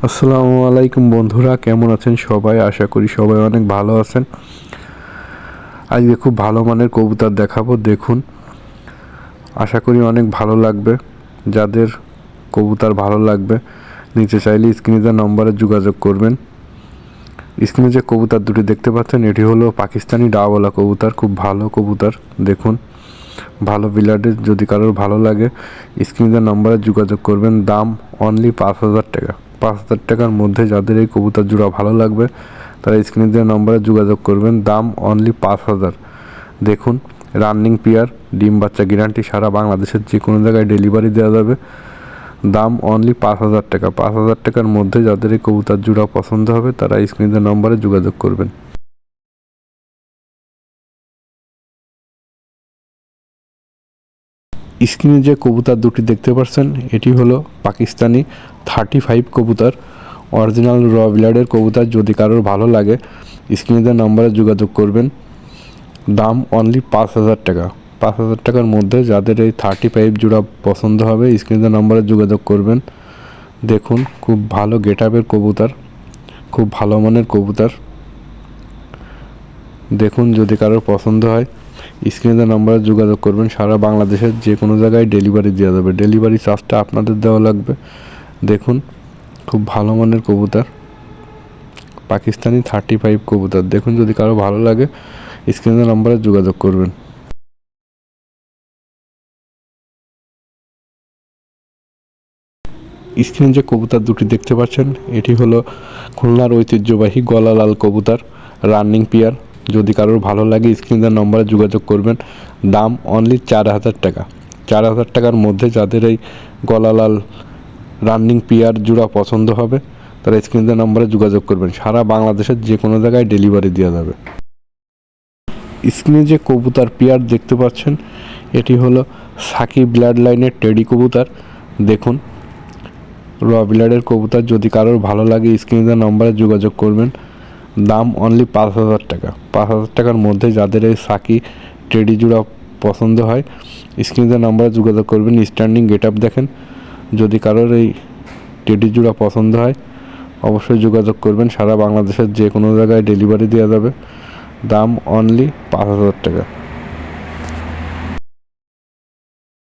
আসসালামু আলাইকুম বন্ধুরা, কেমন আছেন সবাই? আশা করি সবাই অনেক ভালো আছেন। আজকে খুব ভালো মানের কবুতর দেখাবো, দেখুন। আশা করি অনেক ভালো লাগবে। যাদের কবুতর ভালো লাগবে নিচে চাইলে স্ক্রিনে দেওয়া নম্বরে যোগাযোগ করবেন। স্ক্রিনে যে কবুতর দুটি দেখতে পাচ্ছেন এটি হলো পাকিস্তানি ডাওয়ালা কবুতর, খুব ভালো কবুতর। দেখুন, ভালো বিলাডের, যদি কারোর ভালো লাগে স্ক্রিনে দেওয়া নম্বরে যোগাযোগ করবেন। দাম অনলি 5,000 টাকা। 5,000 টাকার মধ্যে যাদের এই কবুতর জোড়া ভালো লাগবে তারা স্ক্রিনে দেওয়া নম্বরে যোগাযোগ করবেন। দাম অনলি 5,000। দেখুন, রানিং পেয়ার, ডিম বাচ্চা গ্যারান্টি, সারা বাংলাদেশের যে কোনো জায়গায় ডেলিভারি দেওয়া যাবে। দাম অনলি 5,000 টাকা। 5,000 টাকার মধ্যে যাদের এই কবুতর জোড়া পছন্দ হবে তারা স্ক্রিনে দেওয়া নম্বরে যোগাযোগ করবেন। স্ক্রিনে যে কবুতর দুটি দেখতে পাচ্ছেন এটি হলো পাকিস্তানি 35 কবুতর, অরিজিনাল র ব্লাডের কবুতর। যদি কারোর ভালো লাগে স্ক্রিনে দেওয়া নম্বরে যোগাযোগ করবেন। দাম অনলি 5,000 টাকা। 5,000 টাকার মধ্যে যাদের এই 35 জোড়া পছন্দ হবে স্ক্রিনে দেওয়া নম্বরে যোগাযোগ করবেন। দেখুন, খুব ভালো গেট আপের কবুতর, খুব ভালো মানের কবুতর। দেখুন, যদি কারোর পছন্দ হয় স্ক্রিনে দেওয়া নম্বরে যোগাযোগ করবেন। সারা বাংলাদেশের যে কোনো জায়গায় ডেলিভারি দেওয়া যাবে। ডেলিভারি চার্জটা আপনাদের দেওয়া লাগবে। দেখুন, খুব ভালো মানের কবুতর, পাকিস্তানি 35 কবুতর। দেখুন, যদি কারো ভালো লাগে স্ক্রিনে দেওয়া নম্বরে যোগাযোগ করবেন। স্ক্রিনে যে কবুতর দুটি দেখতে পাচ্ছেন এটি হলো খুলনার ঐতিহ্যবাহী গলা লাল কবুতর, রানিং পেয়ার। যদি কারোর ভালো লাগে স্ক্রিনে দেওয়া নম্বরে যোগাযোগ করবেন। দাম অনলি 4,000 টাকা। 4,000 টাকার মধ্যে যাদের এই গলা লাল রানিং পেয়ার জোড়া পছন্দ হবে তারা স্ক্রিনে দেওয়া নম্বরে যোগাযোগ করবেন। সারা বাংলাদেশের যে কোনো জায়গায় ডেলিভারি দেওয়া যাবে। স্ক্রিনে যে কবুতর পেয়ার দেখতে পাচ্ছেন এটি হলো সাকিব ব্লাড লাইনের টেডি কবুতর। দেখুন, র ব্লাডের কবুতর। যদি কারোর ভালো লাগে স্ক্রিনে দেওয়া নম্বরে যোগাযোগ করবেন। দাম অনলি 5,000 টাকা। 5,000 টাকার মধ্যে যাদের এই সাকি টেডি জোড়া পছন্দ হয় স্ক্রিনে দেওয়া নম্বরে যোগাযোগ করবেন। স্ট্যান্ডিং গেট আপ দেখেন। যদি কারোর এই টেডি জোড়া পছন্দ হয় অবশ্যই যোগাযোগ করবেন। সারা বাংলাদেশের যে কোনো জায়গায় ডেলিভারি দেওয়া যাবে। দাম অনলি 5,000 টাকা।